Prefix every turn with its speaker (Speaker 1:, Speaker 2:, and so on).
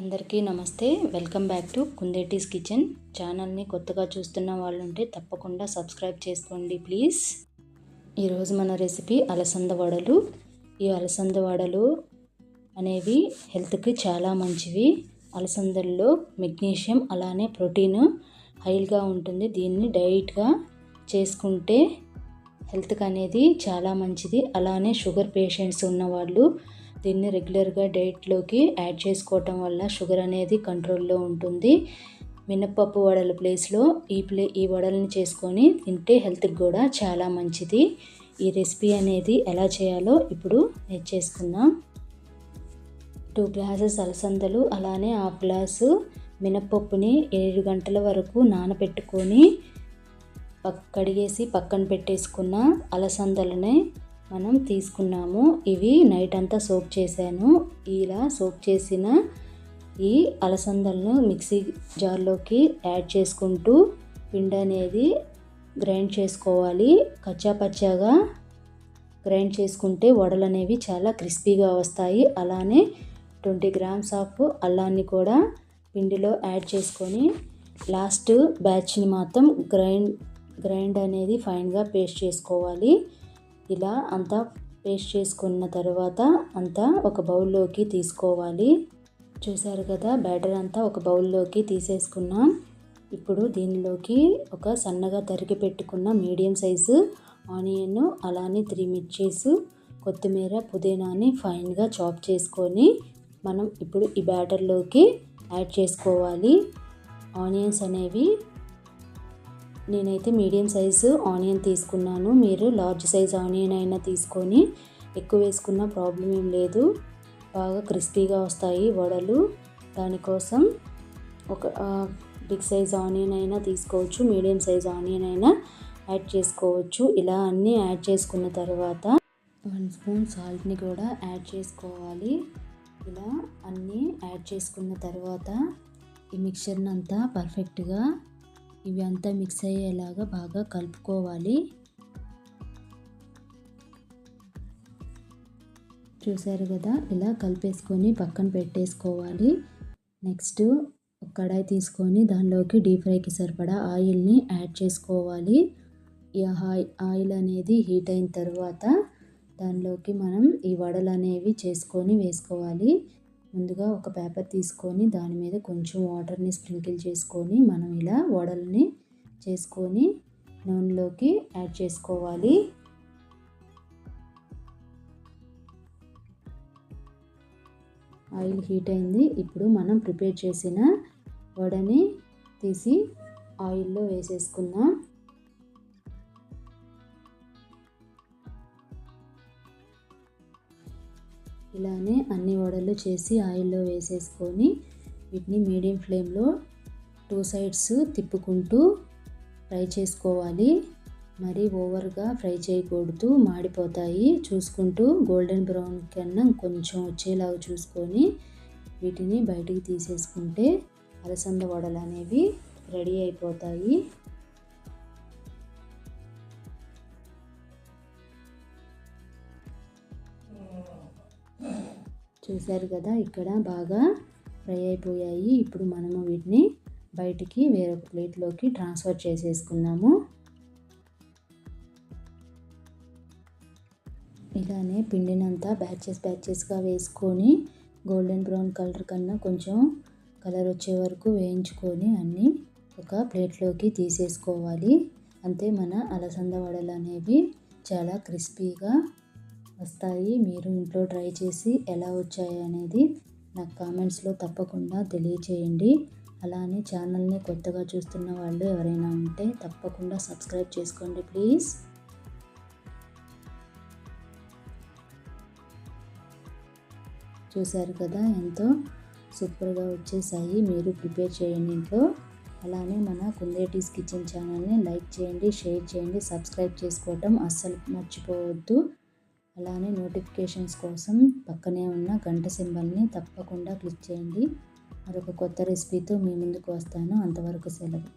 Speaker 1: అందరికీ నమస్తే. Welcome back to Kundeti's kitchen. ఛానల్ని కొత్తగా చూస్తున్న వాళ్ళు ఉంటే తప్పకుండా సబ్స్క్రైబ్ చేసుకోండి ప్లీజ్. ఈరోజు మన రెసిపీ అలసంద వడలు. ఈ అలసంద వడలు అనేవి హెల్త్కి చాలా మంచివి. అలసందల్లో మెగ్నీషియం అలానే ప్రోటీన్ హైగా ఉంటుంది. దీన్ని డైట్గా చేసుకుంటే హెల్త్కి అనేది చాలా మంచిది. అలానే షుగర్ పేషెంట్స్ ఉన్నవాళ్ళు దీన్ని రెగ్యులర్గా డైట్లోకి యాడ్ చేసుకోవటం వల్ల షుగర్ అనేది కంట్రోల్లో ఉంటుంది. మినప్పప్పు వడల ప్లేస్లో ఈ వడల్ని చేసుకొని తింటే హెల్త్కి కూడా చాలా మంచిది. ఈ రెసిపీ అనేది ఎలా చేయాలో ఇప్పుడు నేర్చేసుకుందాం. 2 గ్లాసెస్ అలసందలు అలానే 1/2 గ్లాసు మినప్పప్పుని 7 గంటల వరకు నానబెట్టుకొని కడిగేసి పక్కన పెట్టేసుకున్న అలసందలని మనం తీసుకున్నాము. ఇవి నైట్ అంతా సోక్ చేశాను. ఇలా సోక్ చేసిన ఈ అలసందలను మిక్సీ జార్లోకి యాడ్ చేసుకుంటూ పిండి అనేది గ్రైండ్ చేసుకోవాలి. కచ్చాపచ్చాగా గ్రైండ్ చేసుకుంటే వడలు అనేవి చాలా క్రిస్పీగా వస్తాయి. అలానే 20 గ్రామ్స్ ఆఫ్ అల్లాన్ని కూడా పిండిలో యాడ్ చేసుకొని లాస్ట్ బ్యాచ్ని మాత్రం గ్రైండ్ అనేది ఫైన్గా పేస్ట్ చేసుకోవాలి. ఇలా అంతా పేస్ట్ చేసుకున్న తర్వాత అంతా ఒక బౌల్లోకి తీసుకోవాలి. చూసారు కదా, బ్యాటర్ అంతా ఒక బౌల్లోకి తీసేసుకున్నాం. ఇప్పుడు దీనిలోకి ఒక సన్నగా తరిగి పెట్టుకున్న మీడియం సైజు ఆనియన్ అలానే 3 మిర్చీస్, కొత్తిమీర, పుదీనాని ఫైన్గా చాప్ చేసుకొని మనం ఇప్పుడు ఈ బ్యాటర్లోకి యాడ్ చేసుకోవాలి. ఆనియన్స్ అనేవి నేనైతే మీడియం సైజు ఆనియన్ తీసుకున్నాను. మీరు లార్జ్ సైజ్ ఆనియన్ అయినా తీసుకొని ఎక్కువ వేసుకున్న ప్రాబ్లం ఏం లేదు. బాగా క్రిస్పీగా వస్తాయి వడలు. దానికోసం ఒక బిగ్ సైజ్ ఆనియన్ అయినా తీసుకోవచ్చు, మీడియం సైజ్ ఆనియన్ అయినా యాడ్ చేసుకోవచ్చు. ఇలా అన్నీ యాడ్ చేసుకున్న తర్వాత 1 స్పూన్ సాల్ట్ని కూడా యాడ్ చేసుకోవాలి. ఇలా అన్నీ యాడ్ చేసుకున్న తర్వాత ఈ మిక్చర్ని అంతా పర్ఫెక్ట్గా ఇవి అంతా మిక్స్ అయ్యేలాగా బాగా కలుపుకోవాలి. చూసారు కదా, ఇలా కలిపేసుకొని పక్కన పెట్టేసుకోవాలి. నెక్స్ట్ ఒక కడాయి తీసుకొని దానిలోకి డీప్ ఫ్రైకి సరిపడా ఆయిల్ని యాడ్ చేసుకోవాలి. ఈ ఆయిల్ అనేది హీట్ అయిన తర్వాత దానిలోకి మనం ఈ వడలు అనేవి చేసుకొని వేసుకోవాలి. ముందుగా ఒక పేపర్ తీసుకొని దాని మీద కొంచెం వాటర్ని స్ప్రింకిల్ చేసుకొని మనం ఇలా వడల్ని చేసుకొని నూనెలోకి యాడ్ చేసుకోవాలి. ఆయిల్ హీట్ అయింది. ఇప్పుడు మనం ప్రిపేర్ చేసిన వడని తీసి ఆయిల్లో వేసేసుకుందాం. ఇలానే అన్ని వడలు చేసి ఆయిల్లో వేసేసుకొని వీటిని మీడియం ఫ్లేమ్లో 2 సైడ్స్ తిప్పుకుంటూ ఫ్రై చేసుకోవాలి. మరీ ఓవర్గా ఫ్రై చేయకూడదు, మాడిపోతాయి. చూసుకుంటూ గోల్డెన్ బ్రౌన్ కన్నా కొంచెం వచ్చేలాగా చూసుకొని వీటిని బయటికి తీసేసుకుంటే అలసంద వడలు అనేవి రెడీ అయిపోతాయి. చూసారు కదా, ఇక్కడ బాగా ఫ్రై అయిపోయాయి. ఇప్పుడు మనము వీటిని బయటికి వేరొక ప్లేట్లోకి ట్రాన్స్ఫర్ చేసేసుకున్నాము. ఇలానే పిండినంతా బ్యాచెస్గా వేసుకొని గోల్డెన్ బ్రౌన్ కలర్ కన్నా కొంచెం కలర్ వచ్చే వరకు వేయించుకొని అన్నీ ఒక ప్లేట్లోకి తీసేసుకోవాలి. అంతే, మన అలసంద వడలు అనేవి చాలా క్రిస్పీగా వస్తాయి. మీరు ఇంట్లో ట్రై చేసి ఎలా వచ్చాయి అనేది నాకు కామెంట్స్లో తప్పకుండా తెలియచేయండి. అలానే ఛానల్ని కొత్తగా చూస్తున్న వాళ్ళు ఎవరైనా ఉంటే తప్పకుండా సబ్స్క్రైబ్ చేసుకోండి ప్లీజ్. చూసారు కదా, ఎంతో సూపర్గా వచ్చేసాయి. మీరు ప్రిపేర్ చేయండి ఇంట్లో. అలానే మన కుందేటీస్ కిచెన్ ఛానల్ని లైక్ చేయండి, షేర్ చేయండి, సబ్స్క్రైబ్ చేసుకోవటం అస్సలు మర్చిపోవద్దు. అలానే నోటిఫికేషన్స్ కోసం పక్కనే ఉన్న గంట సింబల్ని తప్పకుండా క్లిక్ చేయండి. మరొక కొత్త రెసిపీతో మీ ముందుకు వస్తాను. అంతవరకు సెలవు.